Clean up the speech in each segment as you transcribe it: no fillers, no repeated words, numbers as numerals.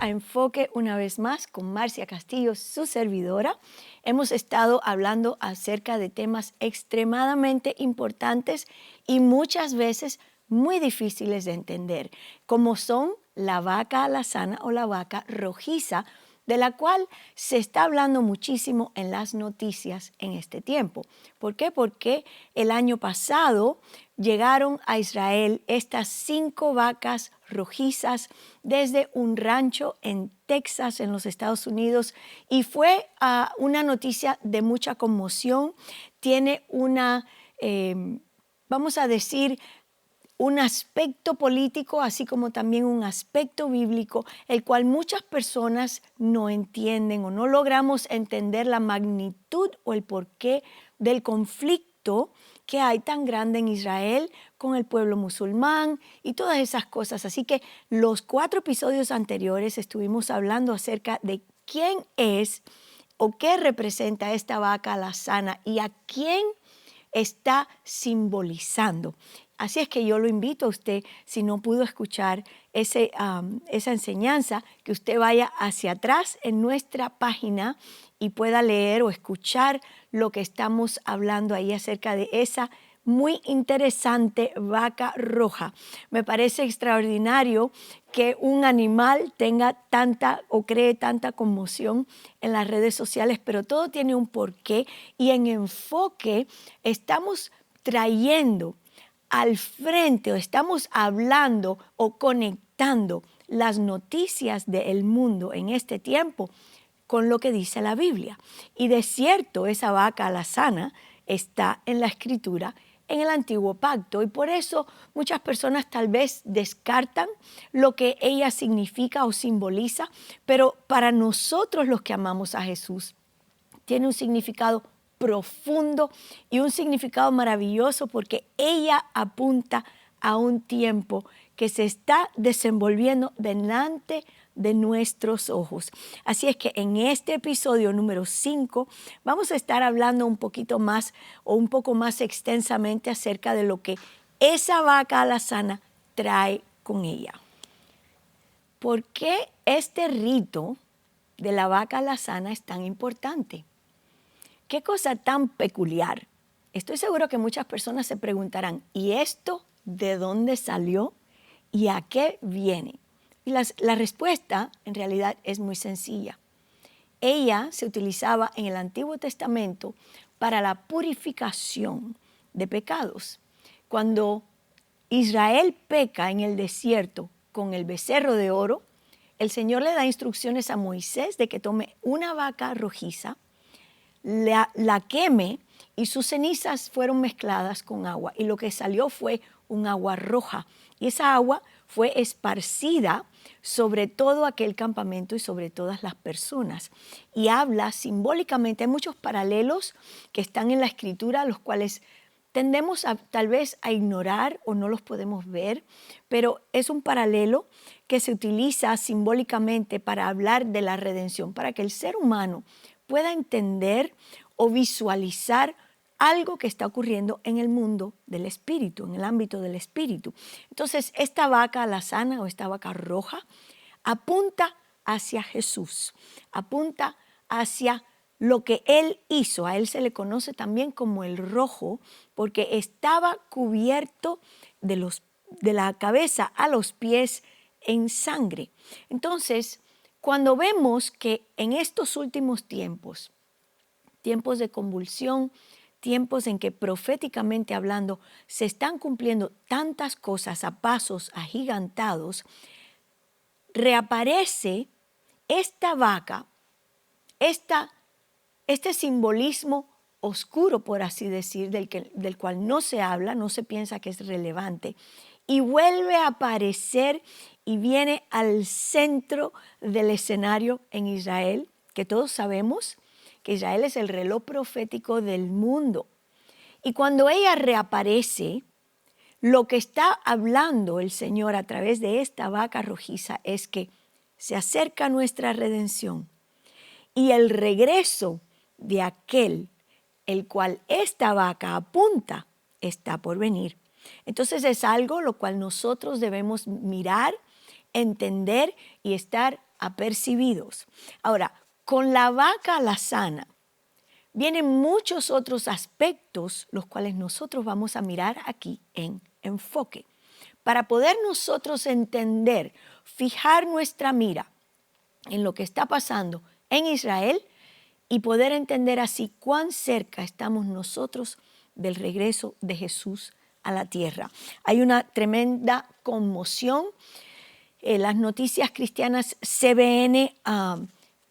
a Enfoque una vez más con Marcia Castillo, su servidora. Hemos estado hablando acerca de temas extremadamente importantes y muchas veces muy difíciles de entender, como son la vaca alazana o la vaca rojiza, de la cual se está hablando muchísimo en las noticias en este tiempo. ¿Por qué? Porque el año pasado llegaron a Israel estas 5 vacas rojizas desde un rancho en Texas, en los Estados Unidos, y fue una noticia de mucha conmoción. Tiene una, vamos a decir, un aspecto político, así como también un aspecto bíblico, el cual muchas personas no entienden o no logramos entender la magnitud o el porqué del conflicto que hay tan grande en Israel con el pueblo musulmán y todas esas cosas. Así que los 4 episodios anteriores estuvimos hablando acerca de quién es o qué representa esta vaca alazana y a quién está simbolizando. Así es que yo lo invito a usted, si no pudo escuchar esa enseñanza, que usted vaya hacia atrás en nuestra página y pueda leer o escuchar lo que estamos hablando ahí acerca de esa muy interesante vaca roja. Me parece extraordinario que un animal tenga tanta o cree tanta conmoción en las redes sociales, pero todo tiene un porqué y en Enfoque estamos trayendo al frente o estamos hablando o conectando las noticias del mundo en este tiempo con lo que dice la Biblia. Y de cierto, esa vaca alazana está en la Escritura, en el Antiguo Pacto, y por eso muchas personas tal vez descartan lo que ella significa o simboliza, pero para nosotros los que amamos a Jesús, tiene un significado profundo y un significado maravilloso porque ella apunta a un tiempo que se está desenvolviendo delante de nuestros ojos. Así es que en este episodio número 5 vamos a estar hablando un poquito más o un poco más extensamente acerca de lo que esa vaca alazana trae con ella. ¿Por qué este rito de la vaca alazana es tan importante? ¿Qué cosa tan peculiar? Estoy seguro que muchas personas se preguntarán, ¿y esto de dónde salió y a qué viene? Y la respuesta en realidad es muy sencilla. Ella se utilizaba en el Antiguo Testamento para la purificación de pecados. Cuando Israel peca en el desierto con el becerro de oro, el Señor le da instrucciones a Moisés de que tome una vaca rojiza, la queme y sus cenizas fueron mezcladas con agua y lo que salió fue un agua roja y esa agua fue esparcida sobre todo aquel campamento y sobre todas las personas y habla simbólicamente, hay muchos paralelos que están en la Escritura, los cuales tendemos tal vez a ignorar o no los podemos ver, pero es un paralelo que se utiliza simbólicamente para hablar de la redención, para que el ser humano pueda entender o visualizar algo que está ocurriendo en el mundo del espíritu, en el ámbito del espíritu. Entonces, esta vaca alazana o esta vaca roja apunta hacia Jesús, apunta hacia lo que Él hizo. A Él se le conoce también como el rojo porque estaba cubierto de la cabeza a los pies en sangre. Entonces, cuando vemos que en estos últimos tiempos, tiempos de convulsión, tiempos en que proféticamente hablando se están cumpliendo tantas cosas a pasos agigantados, reaparece esta vaca, este simbolismo oscuro, por así decir, del cual no se habla, no se piensa que es relevante, y vuelve a aparecer y viene al centro del escenario en Israel, que todos sabemos que Israel es el reloj profético del mundo. Y cuando ella reaparece, lo que está hablando el Señor a través de esta vaca rojiza es que se acerca nuestra redención y el regreso de aquel el cual esta vaca apunta está por venir. Entonces es algo lo cual nosotros debemos mirar, entender y estar apercibidos. Ahora, con la vaca alazana vienen muchos otros aspectos, los cuales nosotros vamos a mirar aquí en enfoque. Para poder nosotros entender, fijar nuestra mira en lo que está pasando en Israel y poder entender así cuán cerca estamos nosotros del regreso de Jesús a la tierra. Hay una tremenda conmoción. Las noticias cristianas CBN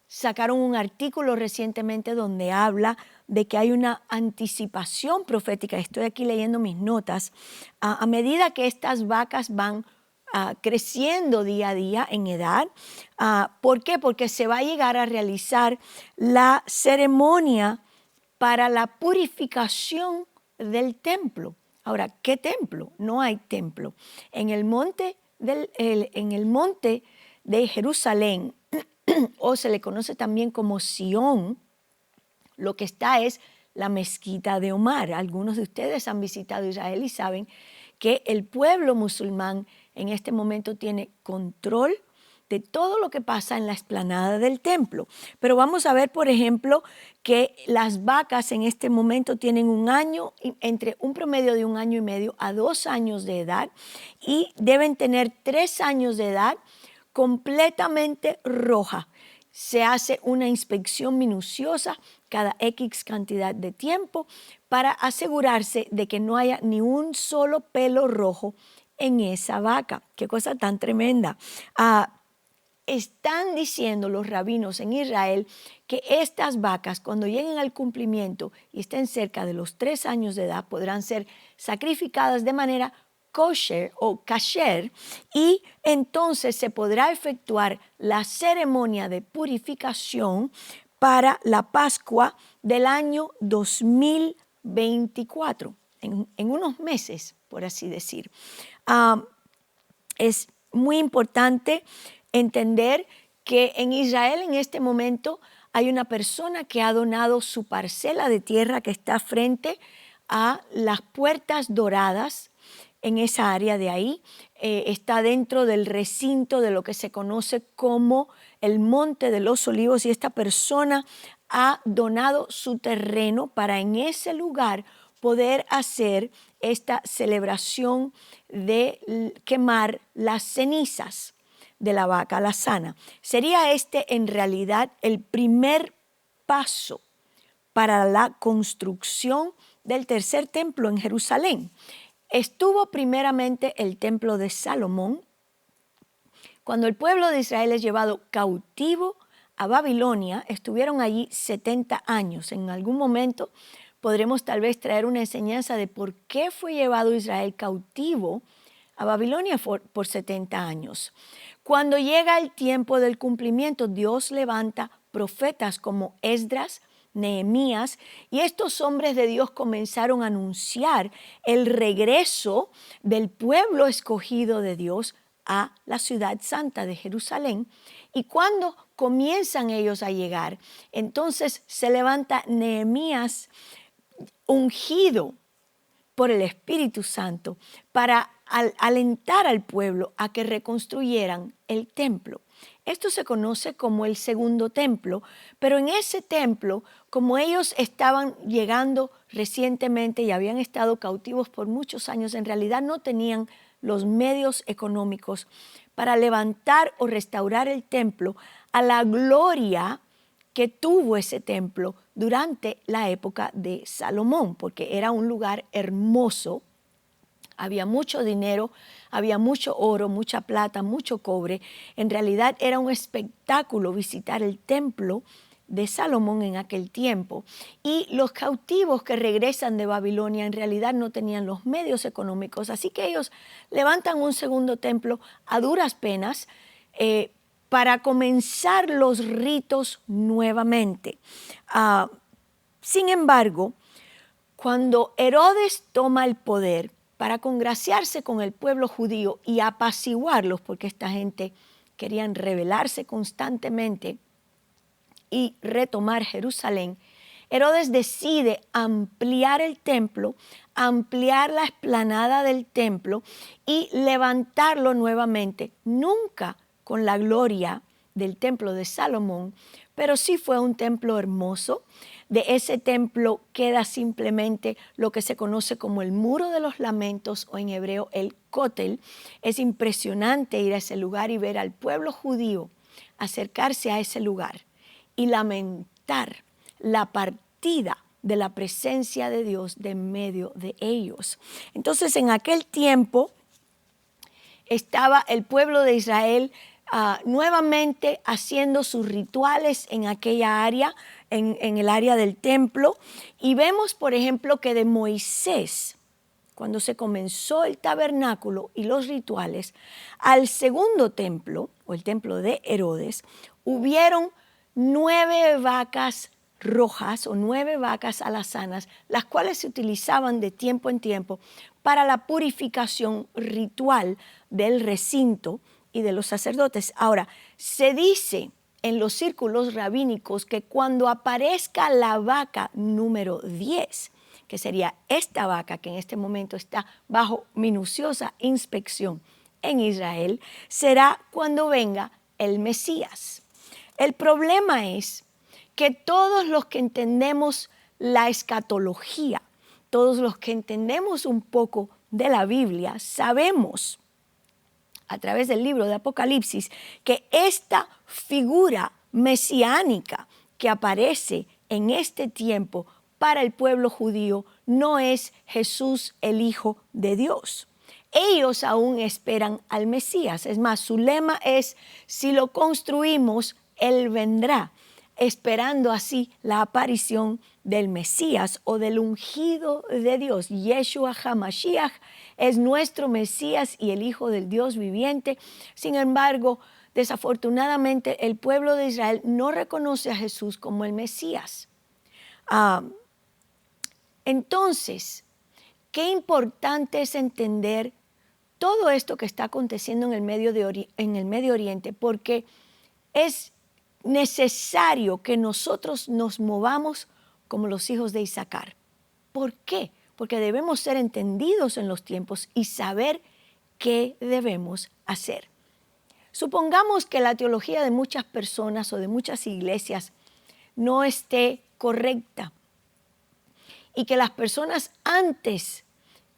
sacaron un artículo recientemente donde habla de que hay una anticipación profética. Estoy aquí leyendo mis notas. A medida que estas vacas van creciendo día a día en edad. ¿Por qué? Porque se va a llegar a realizar la ceremonia para la purificación del templo. Ahora, ¿qué templo? No hay templo. En el monte de Jerusalén, o se le conoce también como Sión, lo que está es la mezquita de Omar. Algunos de ustedes han visitado Israel y saben que el pueblo musulmán en este momento tiene control de todo lo que pasa en la explanada del templo. Pero vamos a ver, por ejemplo, que las vacas en este momento tienen un año, entre un promedio de 1 año y medio a 2 años de edad, y deben tener 3 años de edad completamente roja. Se hace una inspección minuciosa cada X cantidad de tiempo para asegurarse de que no haya ni un solo pelo rojo en esa vaca. Qué cosa tan tremenda. Están diciendo los rabinos en Israel que estas vacas, cuando lleguen al cumplimiento y estén cerca de los 3 años de edad, podrán ser sacrificadas de manera kosher o kasher, y entonces se podrá efectuar la ceremonia de purificación para la Pascua del año 2024, en unos meses, por así decir. Es muy importante entender que en Israel en este momento hay una persona que ha donado su parcela de tierra que está frente a las puertas doradas en esa área de ahí. Está dentro del recinto de lo que se conoce como el Monte de los Olivos, y esta persona ha donado su terreno para en ese lugar poder hacer esta celebración de quemar las cenizas de la vaca alazana. Sería este en realidad el primer paso para la construcción del tercer templo en Jerusalén. Estuvo primeramente el templo de Salomón. Cuando el pueblo de Israel es llevado cautivo a Babilonia, estuvieron allí 70 años. En algún momento podremos tal vez traer una enseñanza de por qué fue llevado Israel cautivo a Babilonia por 70 años. Cuando llega el tiempo del cumplimiento, Dios levanta profetas como Esdras, Nehemías, y estos hombres de Dios comenzaron a anunciar el regreso del pueblo escogido de Dios a la ciudad santa de Jerusalén. Y cuando comienzan ellos a llegar, entonces se levanta Nehemías ungido por el Espíritu Santo para alentar al pueblo a que reconstruyeran el templo. Esto se conoce como el segundo templo, pero en ese templo, como ellos estaban llegando recientemente y habían estado cautivos por muchos años, en realidad no tenían los medios económicos para levantar o restaurar el templo a la gloria que tuvo ese templo durante la época de Salomón, porque era un lugar hermoso. Había mucho dinero, había mucho oro, mucha plata, mucho cobre. En realidad era un espectáculo visitar el templo de Salomón en aquel tiempo. Y los cautivos que regresan de Babilonia en realidad no tenían los medios económicos, así que ellos levantan un segundo templo a duras penas para comenzar los ritos nuevamente. Sin embargo, cuando Herodes toma el poder para congraciarse con el pueblo judío y apaciguarlos, porque esta gente querían rebelarse constantemente y retomar Jerusalén, Herodes decide ampliar el templo, ampliar la explanada del templo y levantarlo nuevamente, nunca con la gloria del templo de Salomón, pero sí fue un templo hermoso. De ese templo queda simplemente lo que se conoce como el Muro de los Lamentos, o en hebreo el Kotel. Es impresionante ir a ese lugar y ver al pueblo judío acercarse a ese lugar y lamentar la partida de la presencia de Dios de en medio de ellos. Entonces, en aquel tiempo estaba el pueblo de Israel nuevamente haciendo sus rituales en aquella área, en el área del templo. Y vemos, por ejemplo, que de Moisés, cuando se comenzó el tabernáculo y los rituales, al segundo templo, o el templo de Herodes, hubieron 9 vacas rojas o 9 vacas alazanas, las cuales se utilizaban de tiempo en tiempo para la purificación ritual del recinto y de los sacerdotes. Ahora, se dice en los círculos rabínicos que cuando aparezca la vaca número 10, que sería esta vaca que en este momento está bajo minuciosa inspección en Israel, será cuando venga el Mesías. El problema es que todos los que entendemos la escatología, todos los que entendemos un poco de la Biblia, sabemos a través del libro de Apocalipsis que esta figura mesiánica que aparece en este tiempo para el pueblo judío no es Jesús, el Hijo de Dios. Ellos aún esperan al Mesías. Es más, su lema es: si lo construimos, Él vendrá, esperando así la aparición del Mesías o del ungido de Dios. Yeshua HaMashiach es nuestro Mesías y el Hijo del Dios viviente. Sin embargo, desafortunadamente, el pueblo de Israel no reconoce a Jesús como el Mesías. Entonces, qué importante es entender todo esto que está aconteciendo en el Medio Oriente, porque es necesario que nosotros nos movamos como los hijos de Isaacar. ¿Por qué? Porque debemos ser entendidos en los tiempos y saber qué debemos hacer. Supongamos que la teología de muchas personas o de muchas iglesias no esté correcta y que las personas antes,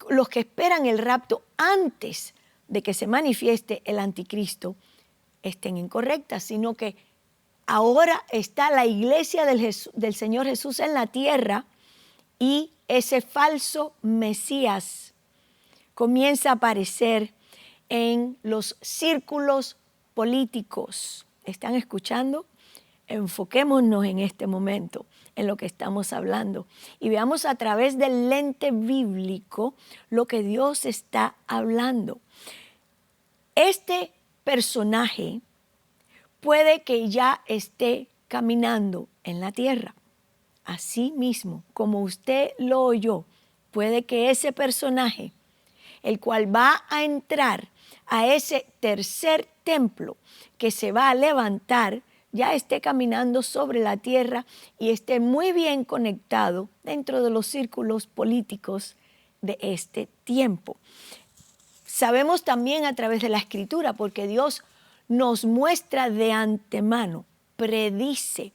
los que esperan el rapto antes de que se manifieste el anticristo, estén incorrectas, sino que ahora está la iglesia del Señor Jesús en la tierra y ese falso Mesías comienza a aparecer en los círculos políticos. ¿Están escuchando? Enfoquémonos en este momento en lo que estamos hablando y veamos a través del lente bíblico lo que Dios está hablando. Este personaje puede que ya esté caminando en la tierra. Así mismo, como usted lo oyó, puede que ese personaje, el cual va a entrar a ese tercer templo que se va a levantar, ya esté caminando sobre la tierra y esté muy bien conectado dentro de los círculos políticos de este tiempo. Sabemos también a través de la Escritura, porque Dios nos muestra de antemano, predice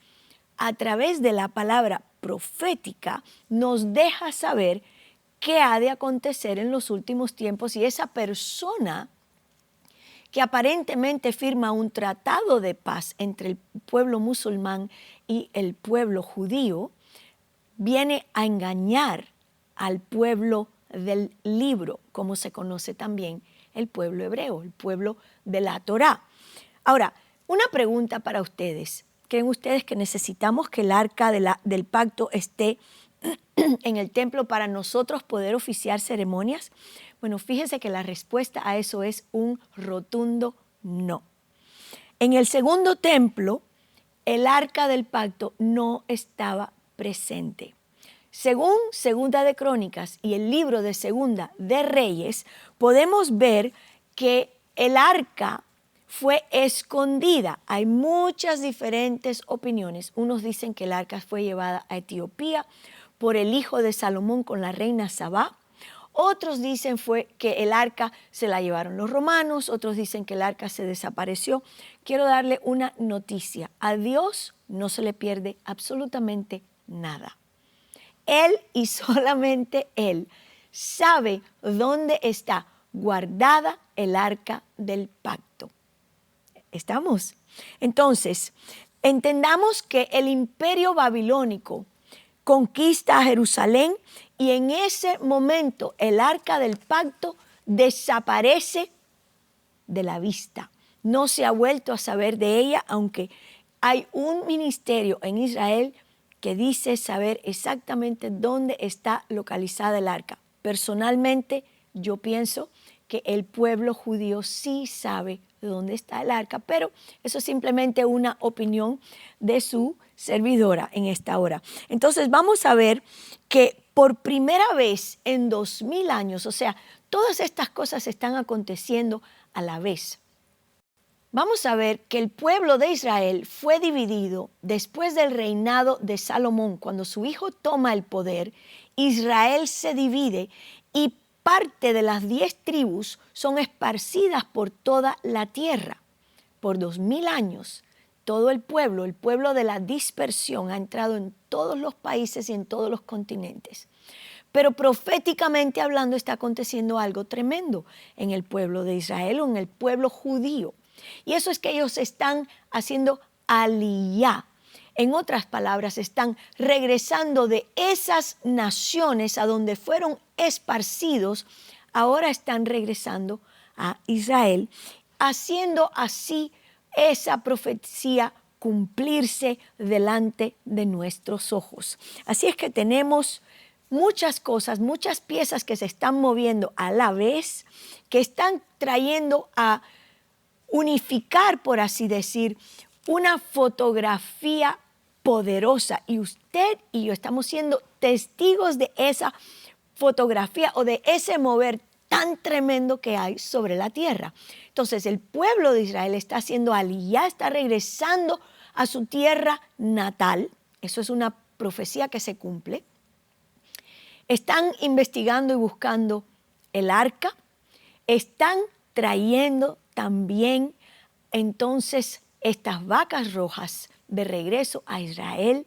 a través de la palabra profética, nos deja saber qué ha de acontecer en los últimos tiempos, y esa persona que aparentemente firma un tratado de paz entre el pueblo musulmán y el pueblo judío, viene a engañar al pueblo del libro, como se conoce también el pueblo hebreo, el pueblo de la Torá. Ahora, una pregunta para ustedes. ¿Creen ustedes que necesitamos que el arca del pacto esté en el templo para nosotros poder oficiar ceremonias? Bueno, fíjense que la respuesta a eso es un rotundo no. En el segundo templo, el arca del pacto no estaba presente. Según Segunda de Crónicas y el libro de Segunda de Reyes, podemos ver que el arca fue escondida. Hay muchas diferentes opiniones. Unos dicen que el arca fue llevada a Etiopía por el hijo de Salomón con la reina Sabá. Otros dicen fue que el arca se la llevaron los romanos, otros dicen que el arca se desapareció. Quiero darle una noticia. A Dios no se le pierde absolutamente nada. Él y solamente Él sabe dónde está guardada el arca del pacto. ¿Estamos? Entonces, entendamos que el imperio babilónico conquista a Jerusalén y en ese momento el arca del pacto desaparece de la vista. No se ha vuelto a saber de ella, aunque hay un ministerio en Israel que dice saber exactamente dónde está localizada el arca. Personalmente, yo pienso que el pueblo judío sí sabe dónde está el arca, pero eso es simplemente una opinión de su servidora en esta hora. Entonces vamos a ver que por primera vez en 2000 años, o sea, todas estas cosas están aconteciendo a la vez. Vamos a ver que el pueblo de Israel fue dividido después del reinado de Salomón. Cuando su hijo toma el poder, Israel se divide y parte de las 10 tribus son esparcidas por toda la tierra. Por 2000 años, todo el pueblo de la dispersión ha entrado en todos los países y en todos los continentes. Pero proféticamente hablando está aconteciendo algo tremendo en el pueblo de Israel o en el pueblo judío. Y eso es que ellos están haciendo aliyá. En otras palabras, están regresando de esas naciones a donde fueron esparcidos, ahora están regresando a Israel, haciendo así esa profecía cumplirse delante de nuestros ojos. Así es que tenemos muchas cosas, muchas piezas que se están moviendo a la vez, que están trayendo a unificar, por así decir, una fotografía poderosa. Y usted y yo estamos siendo testigos de esa fotografía o de ese mover tan tremendo que hay sobre la tierra. Entonces el pueblo de Israel está haciendo aliyá, está regresando a su tierra natal. Eso es una profecía que se cumple. Están investigando y buscando el arca. Están trayendo también entonces estas vacas rojas de regreso a Israel,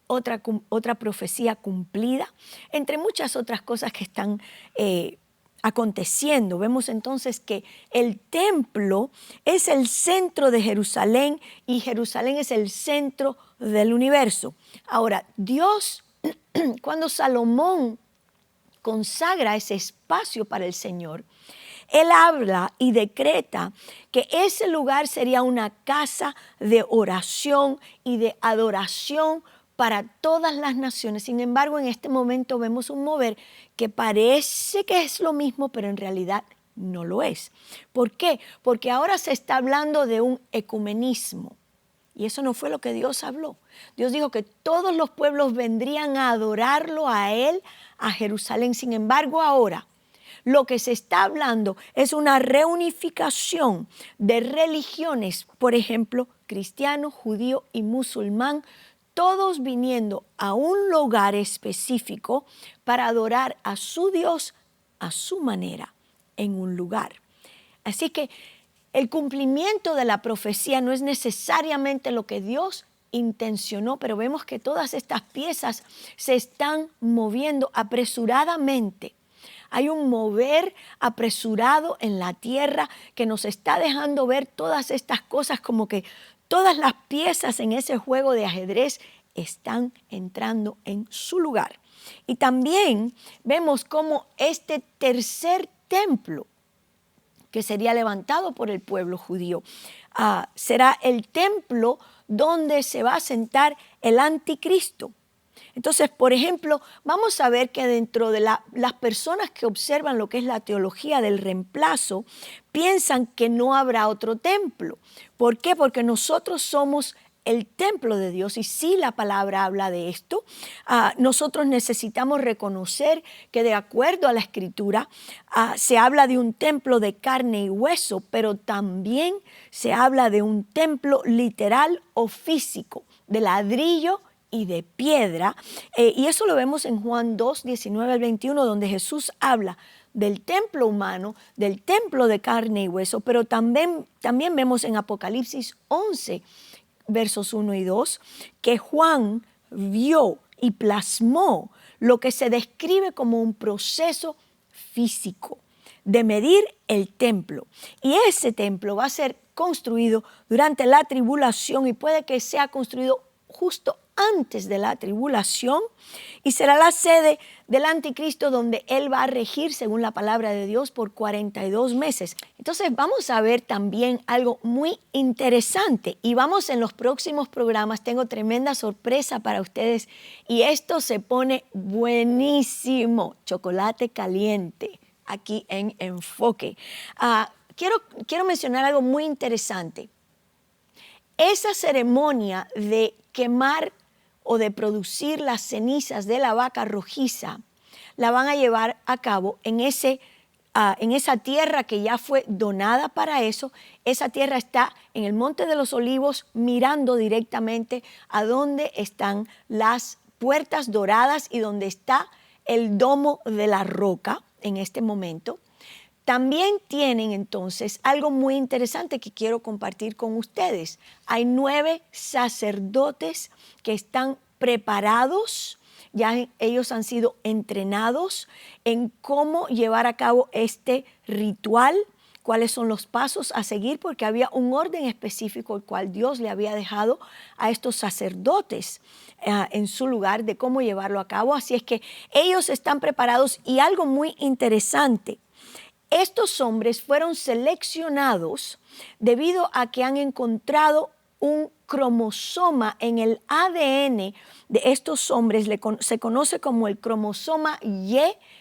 otra profecía cumplida, entre muchas otras cosas que están aconteciendo. Vemos entonces que el templo es el centro de Jerusalén y Jerusalén es el centro del universo. Ahora, Dios, cuando Salomón consagra ese espacio para el Señor, Él habla y decreta que ese lugar sería una casa de oración y de adoración para todas las naciones. Sin embargo, en este momento vemos un mover que parece que es lo mismo, pero en realidad no lo es. ¿Por qué? Porque ahora se está hablando de un ecumenismo. Y eso no fue lo que Dios habló. Dios dijo que todos los pueblos vendrían a adorarlo a Él, a Jerusalén. Sin embargo, ahora lo que se está hablando es una reunificación de religiones, por ejemplo, cristiano, judío y musulmán, todos viniendo a un lugar específico para adorar a su Dios a su manera, en un lugar. Así que el cumplimiento de la profecía no es necesariamente lo que Dios intencionó, pero vemos que todas estas piezas se están moviendo apresuradamente. Hay un mover apresurado en la tierra que nos está dejando ver todas estas cosas, como que todas las piezas en ese juego de ajedrez están entrando en su lugar. Y también vemos cómo este tercer templo que sería levantado por el pueblo judío será el templo donde se va a sentar el anticristo. Entonces, por ejemplo, vamos a ver que dentro de las personas que observan lo que es la teología del reemplazo, piensan que no habrá otro templo. ¿Por qué? Porque nosotros somos el templo de Dios y sí la palabra habla de esto. Nosotros necesitamos reconocer que de acuerdo a la Escritura se habla de un templo de carne y hueso, pero también se habla de un templo literal o físico, de ladrillo y de piedra. Y eso lo vemos en Juan 2, 19 al 21, donde Jesús habla del templo humano, del templo de carne y hueso, pero también vemos en Apocalipsis 11, versos 1 y 2, que Juan vio y plasmó lo que se describe como un proceso físico de medir el templo. Y ese templo va a ser construido durante la tribulación y puede que sea construido justo antes de la tribulación y será la sede del anticristo donde él va a regir según la palabra de Dios por 42 meses. Entonces vamos a ver también algo muy interesante y vamos en los próximos programas, tengo tremenda sorpresa para ustedes y esto se pone buenísimo, chocolate caliente aquí en Enfoque. Quiero mencionar algo muy interesante. Esa ceremonia de quemar o de producir las cenizas de la vaca rojiza, la van a llevar a cabo en esa tierra que ya fue donada para eso. Esa tierra está en el Monte de los Olivos, mirando directamente a donde están las puertas doradas y donde está el domo de la roca en este momento. También tienen entonces algo muy interesante que quiero compartir con ustedes. Hay 9 sacerdotes que están preparados, ya ellos han sido entrenados en cómo llevar a cabo este ritual, cuáles son los pasos a seguir, porque había un orden específico el cual Dios le había dejado a estos sacerdotes en su lugar de cómo llevarlo a cabo. Así es que ellos están preparados y algo muy interesante. Estos hombres fueron seleccionados debido a que han encontrado un cromosoma en el ADN de estos hombres, se conoce como el cromosoma Y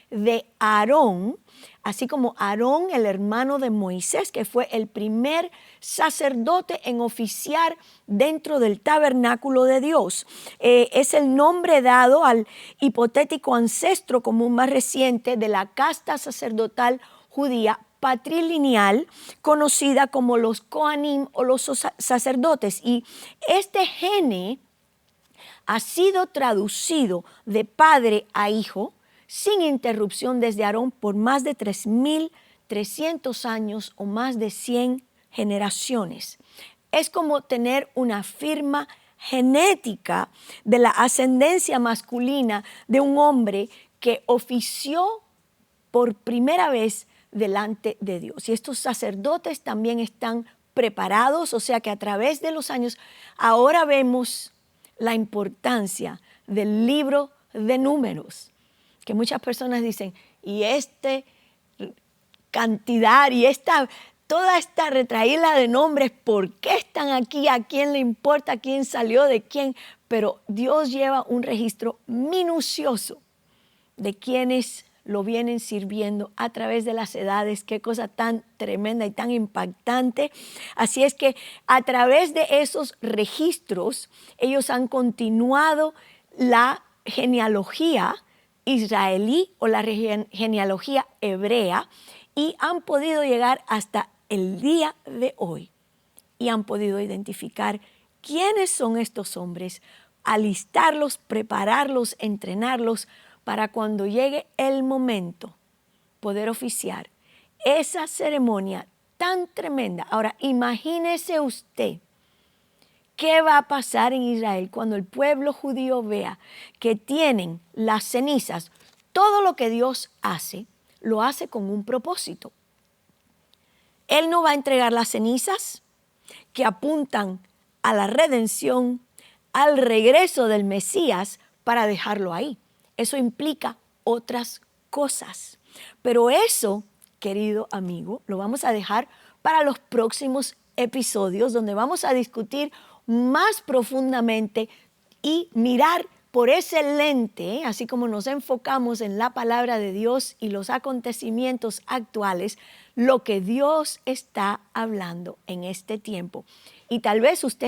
de Aarón, así como Aarón, el hermano de Moisés, que fue el primer sacerdote en oficiar dentro del tabernáculo de Dios. Es el nombre dado al hipotético ancestro común más reciente de la casta sacerdotal judía patrilineal, conocida como los Kohanim o los sacerdotes. Y este gene ha sido traducido de padre a hijo sin interrupción desde Aarón por más de 3.300 años o más de 100 generaciones. Es como tener una firma genética de la ascendencia masculina de un hombre que ofició por primera vez delante de Dios. Y estos sacerdotes también están preparados, o sea que a través de los años ahora vemos la importancia del libro de Números, que muchas personas dicen, y cantidad y toda esta retraída de nombres, ¿por qué están aquí? ¿A quién le importa quién salió de quién? Pero Dios lleva un registro minucioso de quienes lo vienen sirviendo a través de las edades. Qué cosa tan tremenda y tan impactante. Así es que a través de esos registros, ellos han continuado la genealogía israelí o la genealogía hebrea y han podido llegar hasta el día de hoy y han podido identificar quiénes son estos hombres, alistarlos, prepararlos, entrenarlos para cuando llegue el momento poder oficiar esa ceremonia tan tremenda. Ahora, imagínese usted qué va a pasar en Israel cuando el pueblo judío vea que tienen las cenizas. Todo lo que Dios hace, lo hace con un propósito. Él no va a entregar las cenizas que apuntan a la redención, al regreso del Mesías, para dejarlo ahí. Eso implica otras cosas. Pero eso, querido amigo, lo vamos a dejar para los próximos episodios donde vamos a discutir más profundamente y mirar por ese lente, así como nos enfocamos en la palabra de Dios y los acontecimientos actuales, lo que Dios está hablando en este tiempo. Y tal vez usted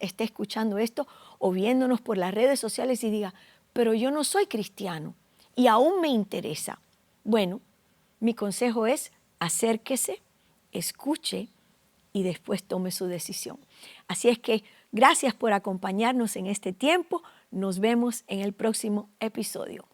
esté escuchando esto o viéndonos por las redes sociales y diga, pero yo no soy cristiano y aún me interesa. Bueno, mi consejo es acérquese, escuche y después tome su decisión. Así es que gracias por acompañarnos en este tiempo. Nos vemos en el próximo episodio.